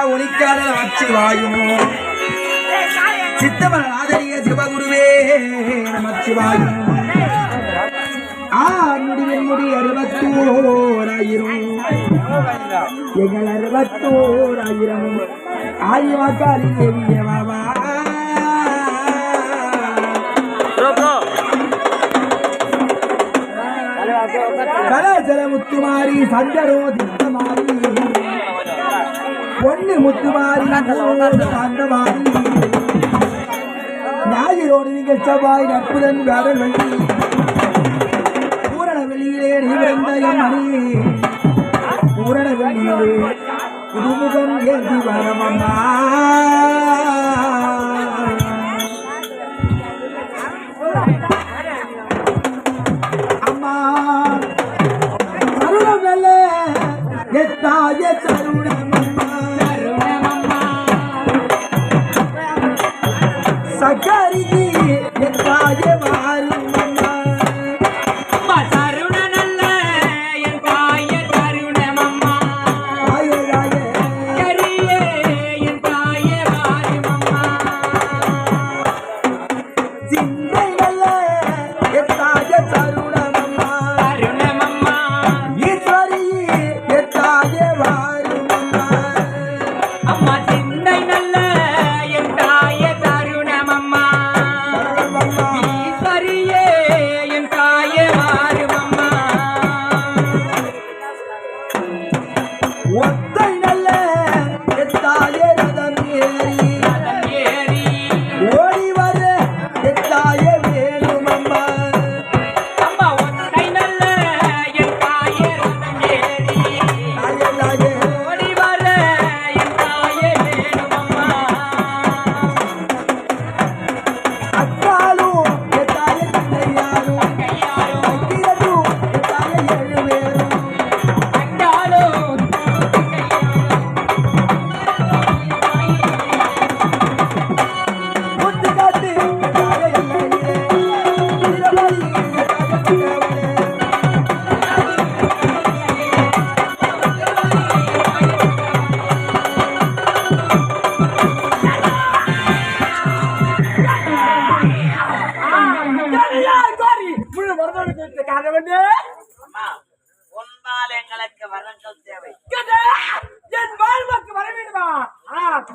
ஒலிக்காத நமச்சிவாயும் சித்தமன ஆதரிய சிவகுருவே நமச்சிவாயும் முடிவின் முடி 61000 எங்கள் 61000 ஆதிவாக்காரி தேவியவாவா கலாச்சல முத்துமாரி சண்டரோ திட்டமாரி பொண்ணு முத்துமாரி அந்தமாரி ஞாயிறோடு நீங்கள் செவ்வாய் நட்புடன் வேடல் வள்ளி பூரண வெளியிலே நீ பூரண வெளியிலே புதுமுகம் ஏந்தி வரமம்மா அம்மா சருணம் நல்ல எத்தாய சருணமம்மா சகரிதி எத்தாய வாரும்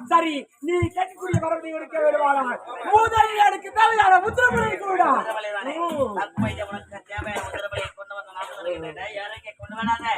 சரி, நீ கேட்கக்கூடிய வரத்தை எடுக்க வேண்டுமானா முதலில் எனக்கு தேவையான முத்திரப்பலை கூட கொண்டு வராதே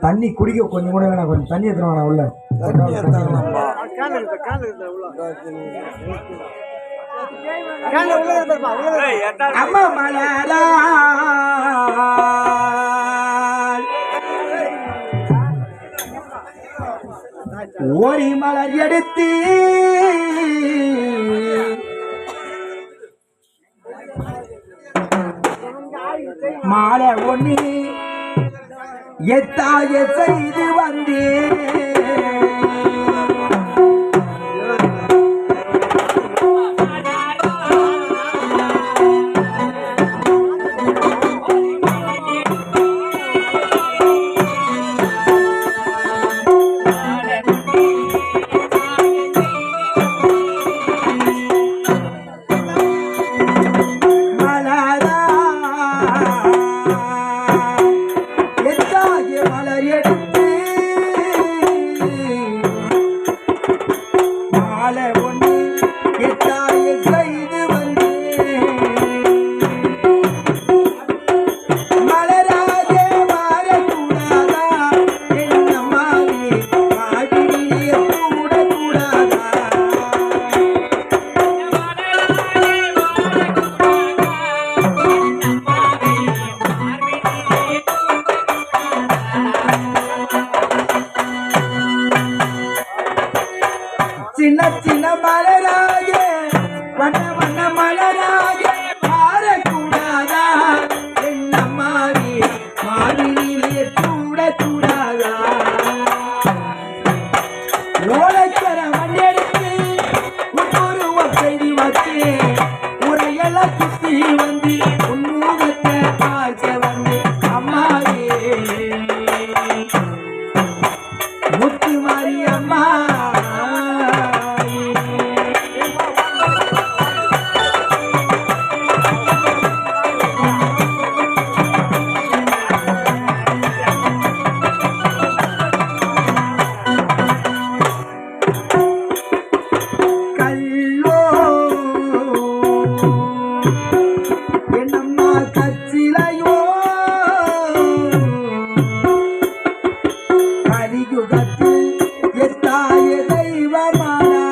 தண்ணி குடிக்க கொஞ்சம் கூட வேணாம், கொஞ்சம் தண்ணி எடுத்துருவாங்க உள்ள. அம்மா மலரா ஓரி மலர் எடுத்து மாலை ஒண்ணு எத்தாய செய்து வந்தேன். சின்ன சின்ன மலராக வண்ண வண்ண மலராக மாறக்கூடாதா, என்ன மாறி மாறினிலே கூட கூடாதா. ஓலைக்கர மண்ணெடுத்து உன்னுருவம் செய்தி வச்சு உரையெல்லாம் சுத்தி வந்து உன்முகத்தை பார்க்க வந்து அம்மாவே முத்து மாறி அம்மா. என்னம்மா கச்சிலையோ கலியுகத்து எத்தாய தெய்வமானா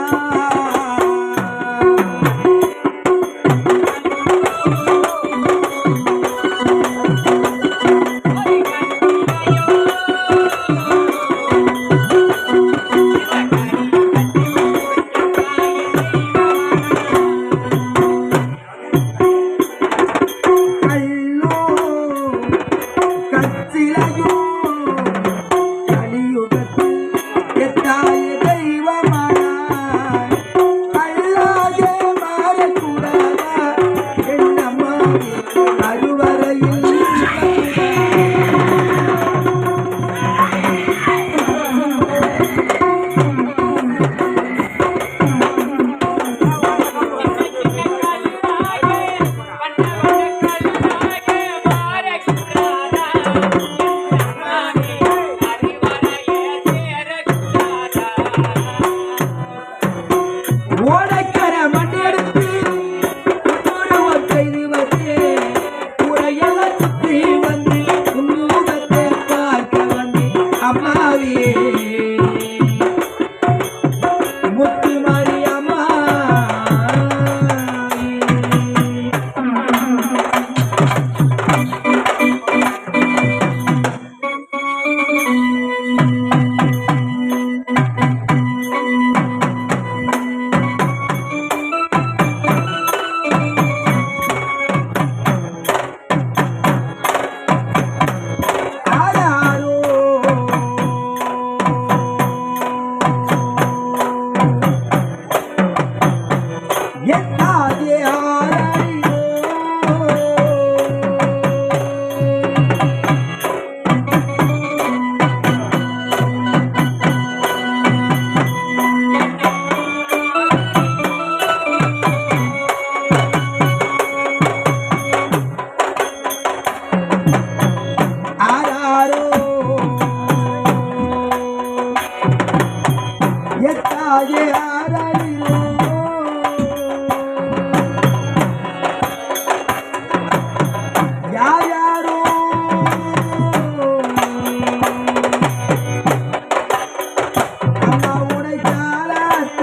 அம்மா உனை தாளாட்ட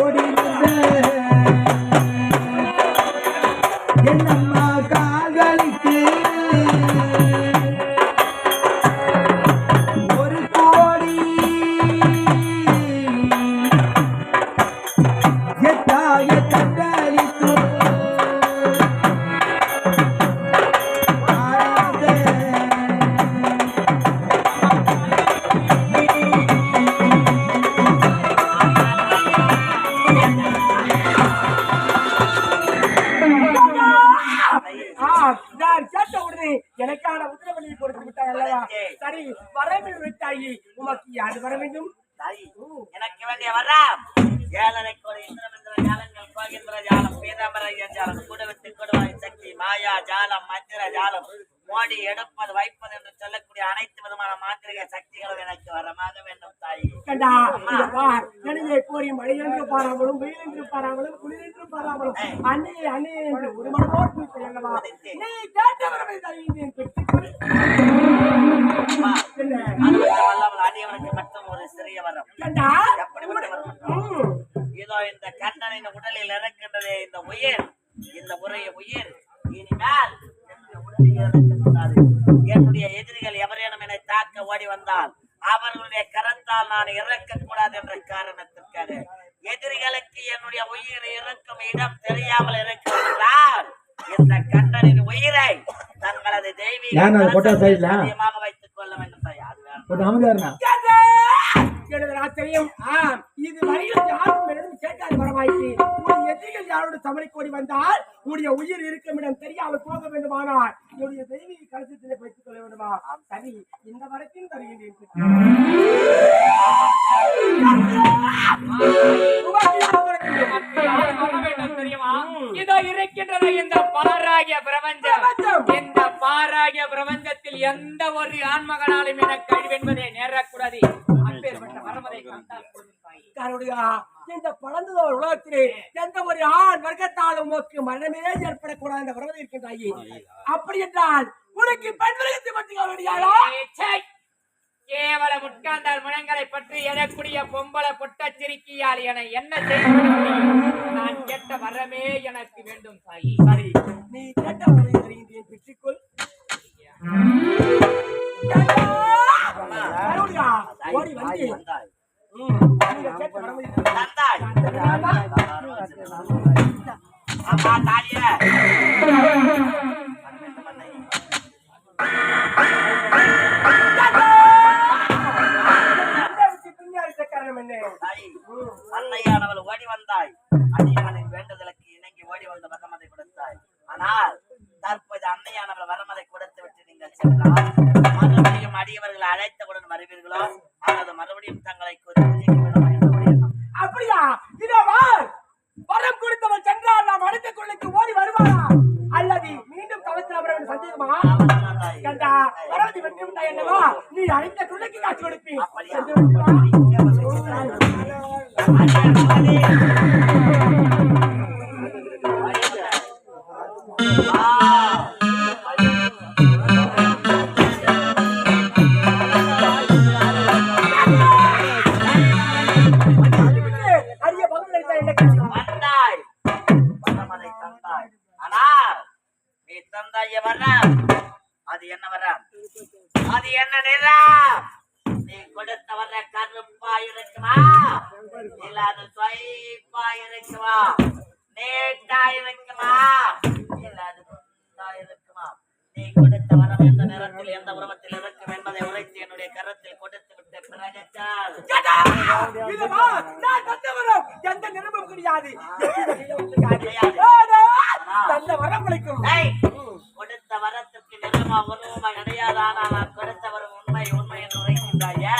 ஓடி என்னம்மா கால்களுக்கு ஒரு கோடி எட்டாய கண்டளித்து நான் கேட்ட உடனே எனக்கான உத்தரவளியை கொடுத்து விட்டாய் அல்லவா? சரி, வரவில் விட்டாயி உமக்கு யாரு வர வேண்டும்? எனக்கு வேண்டிய வர்றாம் 7.5 கோடி இந்திரமந்திர ஜாலங்கள் கோகிந்திர ஜாலம் பீதாம்பரைய ஜாலம் கூடவிட்டு கொடுவாய் சக்தி மாயா ஜாலம் மந்திர ஜாலம் மோடி எடுப்பது வைப்பது என்று சொல்லக்கூடிய அனைத்து விதமான மாந்திரிக சக்திகளும் எனக்கு வரமாக வேண்டும் தாய். கண்டா நடுவே போரி மழை என்று பாராமலும் வெயில் என்று பாராமலும் குளிர் என்று பாராமலும் அண்ணே அண்ணே என்று ஒரு மனதோடு போய் அல்லவா? நீ கேட்ட வரவை தருகின்றேன் பெற்றுக்கொள். வல்லாமல் அடியவனுக்கு மட்டும் ஒரு சிறிய வரம். கண்டா இதோ இந்த கண்டனின் உடலில் இறக்கின்றதே இந்த உயிர், இந்த உரைய உயிர் இனிமேல் உடலில் இறக்கக்கூடாது. என்னுடைய எதிரிகள் எவரேனும் என்னை தாக்க ஓடி வந்தால் அவர்களுடைய கரத்தால் நான் இறக்கக்கூடாது என்ற காரணத்திற்காக எதிரிகளுக்கு என்னுடைய உயிரை இறக்கும் இடம் தெரியாமல் இருக்கிறார். இந்த கண்டனின் உயிரை தங்களது தெய்வீகமாக வைத்துக் கொள்ள வேண்டும். தெரியும் இது வரையில் யாரும் கேட்காது வரமாயிற்று. எதிரிகள் யாரோடு சமரை கோடி வந்தால் உடைய உயிர் இருக்கும் இடம் தெரியாமல் போக வேண்டுமானால் என்னுடைய தெய்வீக கலசத்திலே வைத்துக் கொள்ள வேண்டுமா? சரி, இந்த வரைக்கும் தருகின்றேன். இதோ இருக்கின்றது இந்த பாராகிய பிரபஞ்சம். இந்த பாராகிய பிரபஞ்சத்தில் எந்த ஒரு ஆண்மகனாலும் எனக்கு அழிவென்பதை நேரக்கூடாது. அப்பேற்பட்ட வரமதை இந்த பழந்ததோர் உலகத்திலே எந்த ஒரு ஆண் வர்க்கத்தாலும் உனக்கு மனமே ஏற்படக்கூடாது என்ற வரமதை இருக்கின்றாயே. அப்படி என்றால் உனக்கு பெண் வர்க்கத்தை பற்றி கேவல முட்காந்தால் முழங்களை பற்றி எழக்கூடிய பொம்பள பொட்ட சிரிக்கியால் என என்ன செய்ய நான் கேட்ட வரமே எனக்கு வேண்டும் தாயி. சரி, நீ கேட்ட வரவை தருகின்றேன் பெற்றுக்கொள். ஓடி வந்து அன்னையானவள் ஓடி வந்தாய், அடியவனின் வேண்டுதலுக்கு இணங்கி ஓடி வந்த வரமதை கொடுத்தாய். ஆனால் தற்போது அன்னையானவள் வரமதை கொடுத்து விட்டு நீங்கள் சென்றால் மறுபடியும் அடியவர்கள் அழைத்தவுடன் வருவீர்களோ அல்லது மறுபடியும் தங்களை அப்படியா? இதோ வரம் கொடுத்தவன் சென்றால் நாம் அடுத்த கொள்ளைக்கு ஓடி வருவாரா அல்லது மீண்டும் தவத்தில் அவர்கள் சந்தேகமா? கண்டா வரவதி வெற்றி விட்டாய் என்னவா? நீ அழைத்த கொள்ளைக்கு காட்சி கொடுப்பேன். அது என்ன வரம்? அது என்ன நிறம்? நீ கொடுத்த வர கருப்பா இருக்குமா இல்ல அது ஸ்வைப்பா இருக்குமா, நேட்டா இருக்குமா இல்ல அது இருக்குமா? நீ கொடுத்த வரம் எந்த நேரத்தில் எந்த உருவத்தில் இருக்கும் என்பதை உரைத்து என்னுடைய கரத்தில் கொடுத்து விட்டு பிறகுச்சால் எந்த நிரம்பம் கிடையாது. கொடுத்த வரத்துக்கு நிறமா உருவமா கிடையாது. ஆனால் நான் கொடுத்த வரும் உண்மை உண்மை என்று உரைக்கின்றாயே,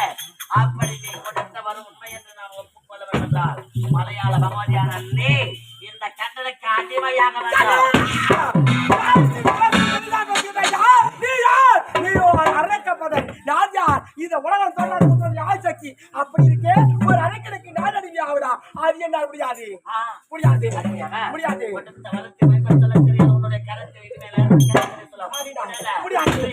அப்படி நீ கொடுத்த வரும் உண்மை என்று நான் ஒப்புக்கொள்ள வேண்டால் மலையாள பகவதியான நீ இந்த கண்டனுக்கு அடிமையாக இந்த உலகம் சக்தி அப்படி இருக்கே ஒரு அரைக்கணக்கு நாடடிவி ஆகுதா? அது என்ன முடியாது முடியாது முடியாது உன்னுடைய கருத்து முடியாது.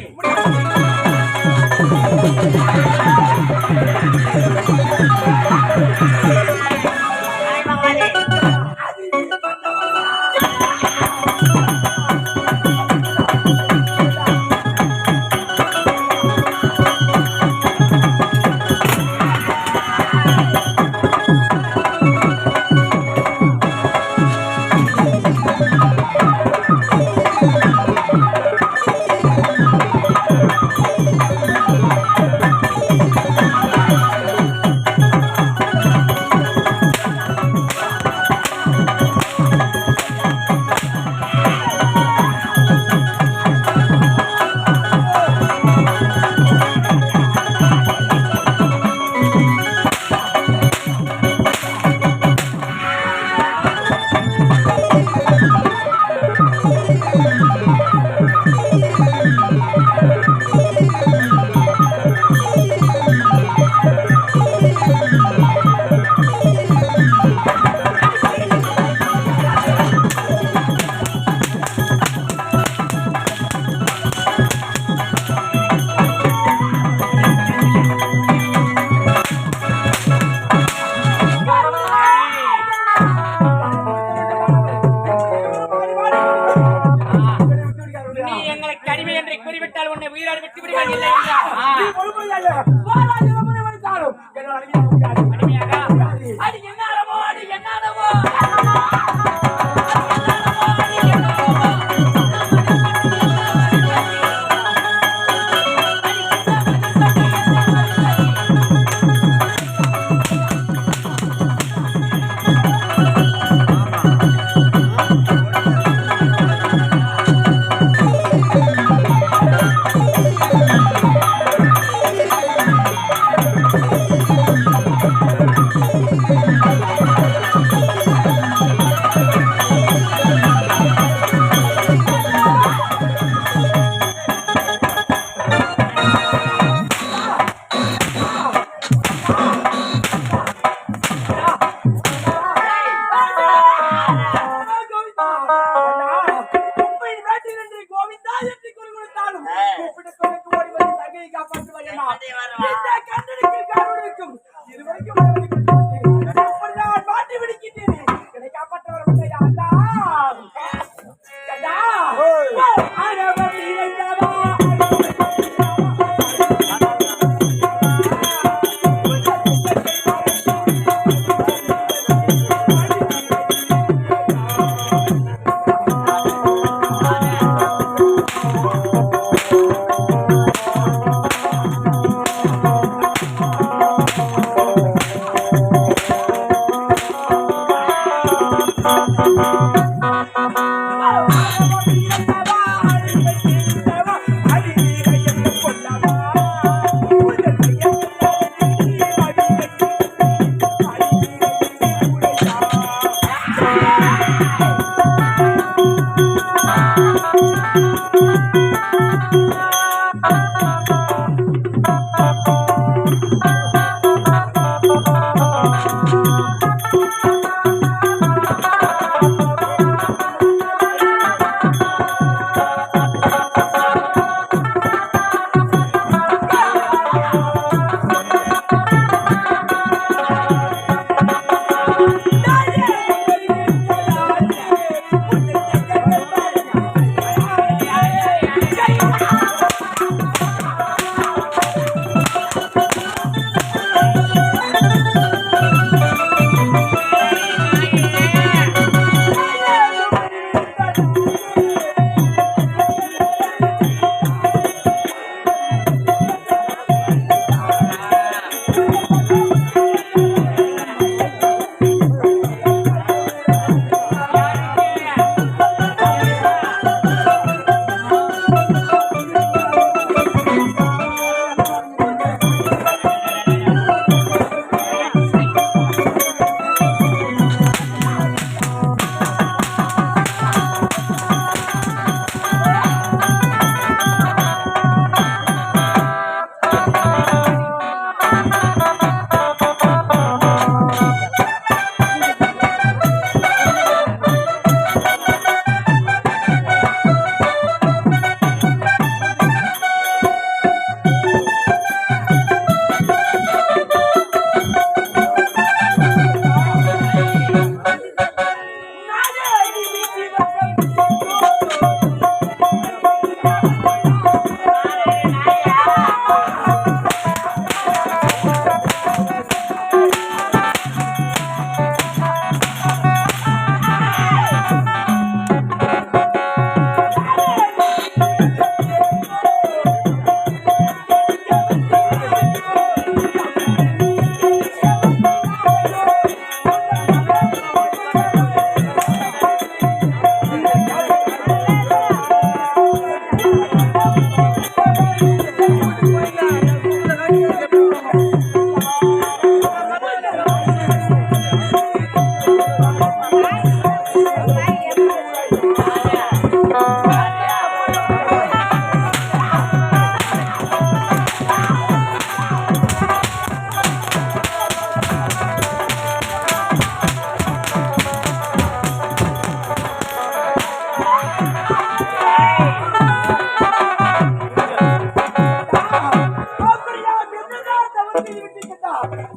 நீ எங்களுக்கு அடிமை என்று கூறிவிட்டால் உன்னை உயிரோடு விட்டு விடுவேன் இல்லை என்றால் நீ பொறுமையாக போராடி எவனை வந்தாலும் என்னோட அடிமையாக முடியாது. அடிமையாக முடியாது. அடி என்னாலவோ அடி என்னாலவோ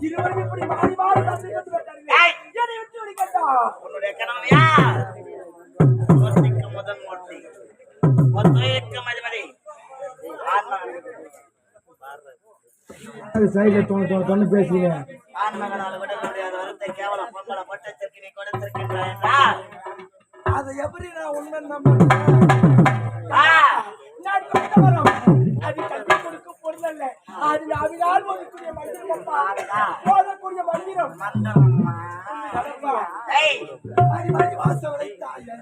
இருவரும் இப்படி மாறி மாறி வந்து கொண்டு விட்டார்கள். ஏய்! என்னை விட்டு விடுங்கடா. உன்னுடைய கணவனையா மூர்த்திக்கு முதல் மூர்த்தி ஒத்துழைக்கும் அதிபதி சைடுல தொண்ணு பேசுறீங்க. ஆண்மகனால் விட முடியாத வருத்தை கேவலம் பொங்கல பட்டத்திற்கு நீ கொடுத்திருக்கின்றாய் என்றால் அதை எப்படி நான் உண்மை நம்புறேன்? நான் கொண்ட வரம் அது கல்வி கொடுக்கும் பொருள் அல்ல. அது அவினால் ஒதுக்கூடிய மந்திரம் அப்பா. ஓதக்கூடிய மந்திரம் மந்திரம்மா. அப்பா. ஏய்! அறிவாளி வாசவனை தாயே.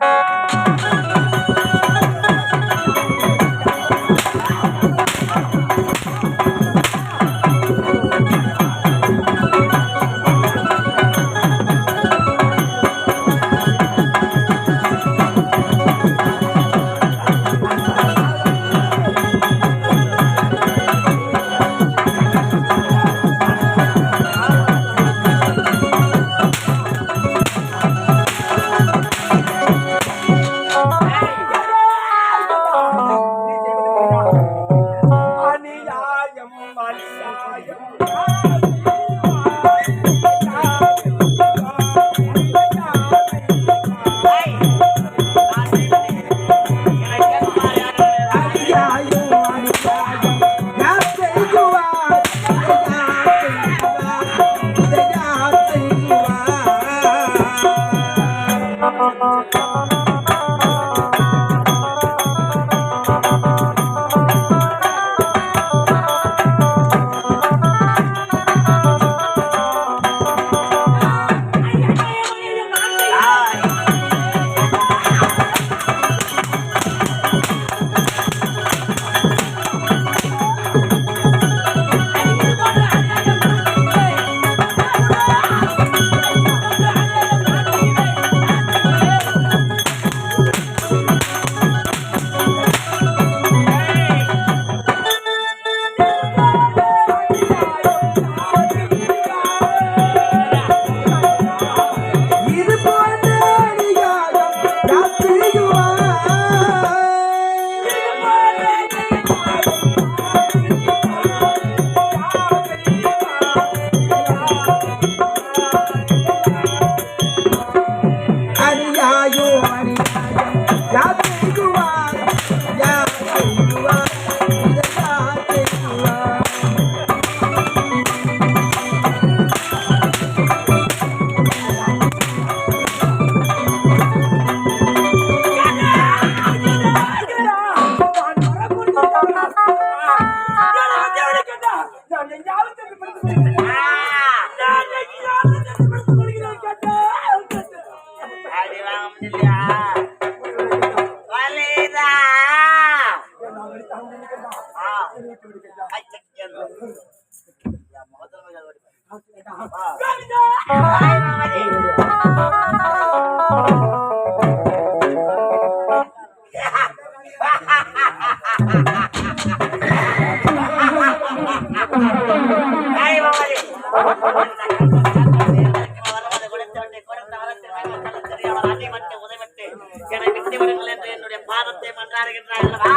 என்னுடைய பாதத்தை மன்றாடுகின்றார்களா?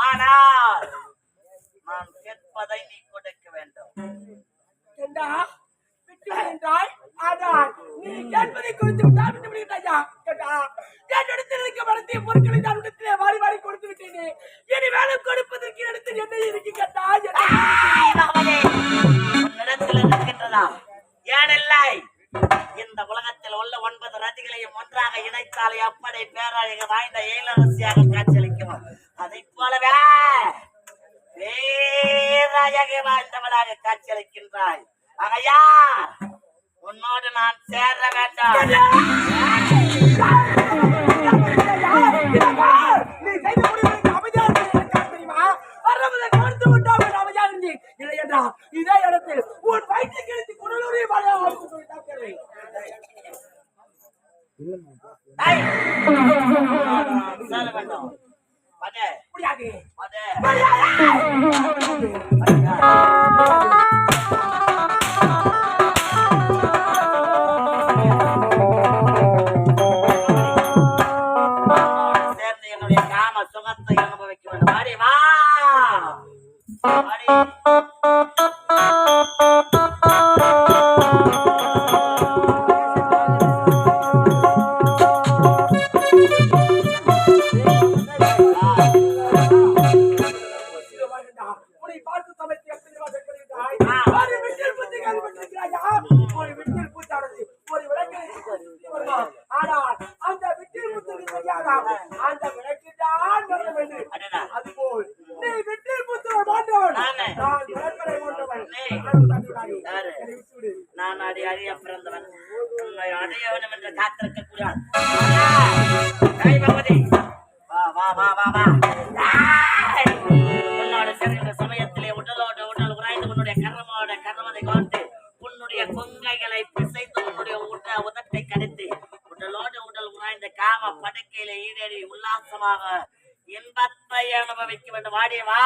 ஆனால் நான் கேட்பதை நீ கொடுக்க வேண்டும். நீ கேட்பதை குறித்து விட்டால் விட்டு விடுகிறாயா? என்னிடத்தில் இருக்க மனத்தை பொருட்களை நான் இடத்திலே வாரி வாரி கொடுத்து விட்டேனே. இனி வேலை கொடுப்பதற்கு இடத்தில் என்ன இருக்கு கேட்டா? உன்னிடத்தில் இருக்கின்றதா? ஏனில்லை? இந்த உலகத்தில் உள்ள 9 ரதிகளையும் ஒன்றாக இணைத்தாலே அப்படை பேரழக வாய்ந்த ஏழரசியாக காட்சியளிக்கும். அதை போலவே பேரழக வாழ்ந்தவளாக காட்சியளிக்கின்றாய். ஆகையா உன்னோடு நான் சேர வேண்டும். நீ செய்த முடிவுக்கு அமைதியாக தெரியுமா? வரவதை கொடுத்து விட்டோம் அமைதியாக இருந்தேன். இல்லை என்றா இதே இடத்தில் உன் வயிற்று கிழித்து குடலூரில் வாழ வாழ்க்கை சொல்ல வேண்டும். பதே முடியாது. பதே சேர்ந்து என்னுடைய காம சுகத்தை அனுபவிக்க வேண்டும். வாடி வா வாடி. உன்னை பார்த்து சமைத்து எப்படி வாசப்படுகிறாய்? ஒரு வீட்டில் புத்திகள் விட்டிருக்கிறாயா? ஒரு வீட்டில் பூச்சானது ஒரு விளக்கில் வருமா? ஆனால் அந்த வீட்டில் புத்திக்கு தெரியாதா? அந்த விளக்கில் தான் வர வேண்டும். அதுபோல் நீ வீட்டில் புத்திர மாட்டோன். நான் விளக்கரை ஓட்டவன். நான் அடி அறிய பிறந்தவன். உன்னை அடைய வேண்டும் என்று காத்திருக்க கூடாது. வா வா வா வா வா. உன்னோட சேர்ந்த சமயத்திலே உடலோடு உடல் உராய்ந்து உன்னுடைய கர்மோட கர்மத்தை கோர்த்து உன்னுடைய கொங்கைகளை பிசைத்து உன்னுடைய உதட்டை கடித்து உடலோடு உடல் உராய்ந்த காம படுக்கையில ஈடேறி உல்லாசமாக இன்பத்தை அனுபவிக்க வேண்டும். வாடிய வா.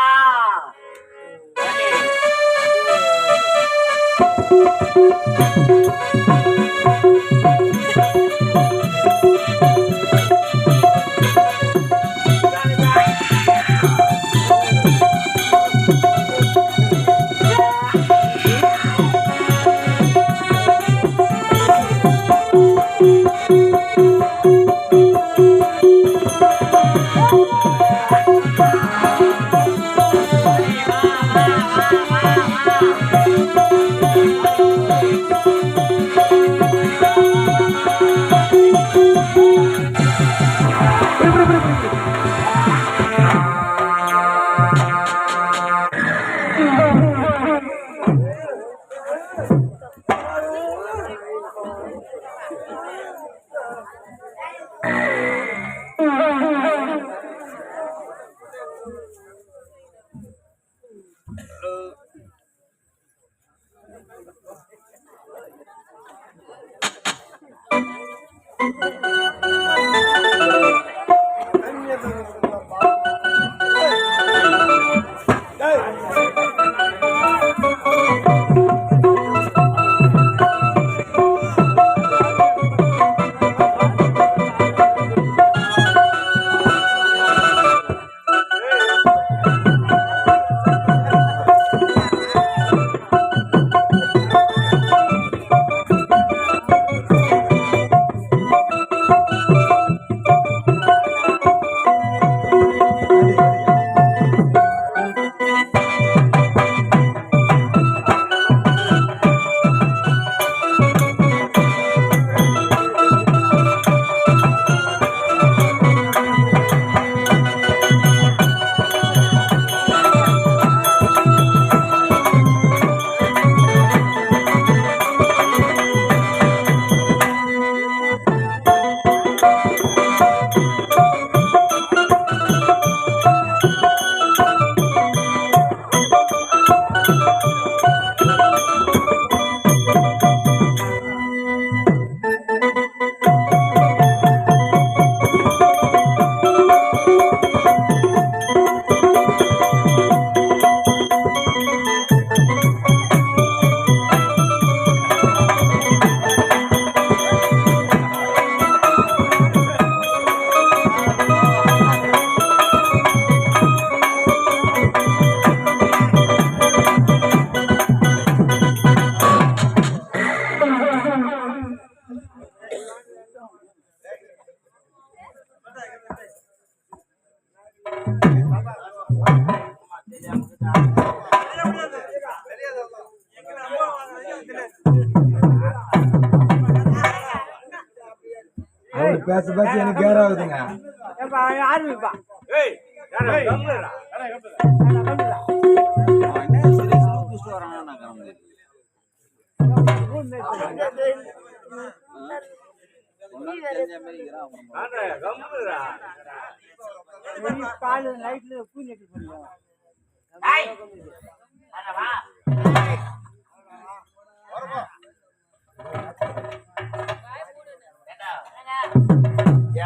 பேச பேச எனக்கு கேர் ஆகுதுங்க.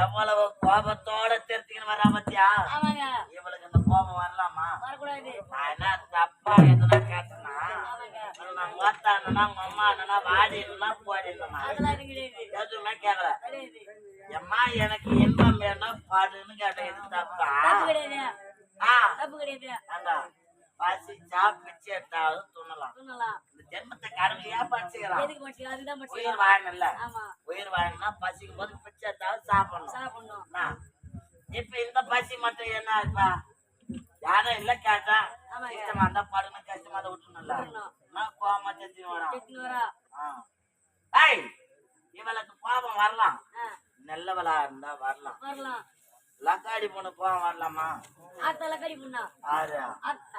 எவ்வளவு கோபத்தோட திருத்திக்கின்னு வரா பத்தியா ஆமாங்க இவளுக்கு இந்த கோபம் வரலாமா வரக்கூடாது நான் என்ன தப்பா எதுனா கேட்டேன்னா ஆமாங்க நான் ஓத்தானா உங்க அம்மா என்னன்னா வாடினா போடினா அதெல்லாம் எனக்கு கிடையாது எதுவுமே கேட்கல கிடையாது அம்மா எனக்கு இன்பம் வேணும் பாடுன்னு கேட்டேன் இது தப்பா தப்பு கிடையாது ஆ தப்பு கிடையாது ஆண்டா பசிச்சா பிச்சை எடுத்தாலும் துண்ணலாம் சொன்னலாம் இந்த ஜென்மத்தை கடமையா படிச்சுக்கலாம் எதுக்கு மட்டும் அதுதான் மட்டும் உயிர் வாழணும்ல ஆமா உயிர் வாழணும்னா பசிக்கும் போது பிச்சை எடுத்தாலும் சாப்பிடணும் சாப்பிடணும் என்ன? இப்ப இந்த பசி மட்டும் என்ன இப்ப யாரும் இல்ல கேட்டா ஆமாங்க. இஷ்டமா இருந்தா பாடுன்னு கஷ்டமா தான் விட்டுணும்ல விட்டுறணும். நான் கோவமா தெரிஞ்சு வரான் எத்தனை வரா ஏய் இவளுக்கு கோபம் வரலாம் ஆ, நல்லவளா இருந்தா வரலாம் வரலாம் லக்காடி பொண்ணு கோவம் வரலாமா ஆத்தால கடி பண்ணா ஆறு அத்தா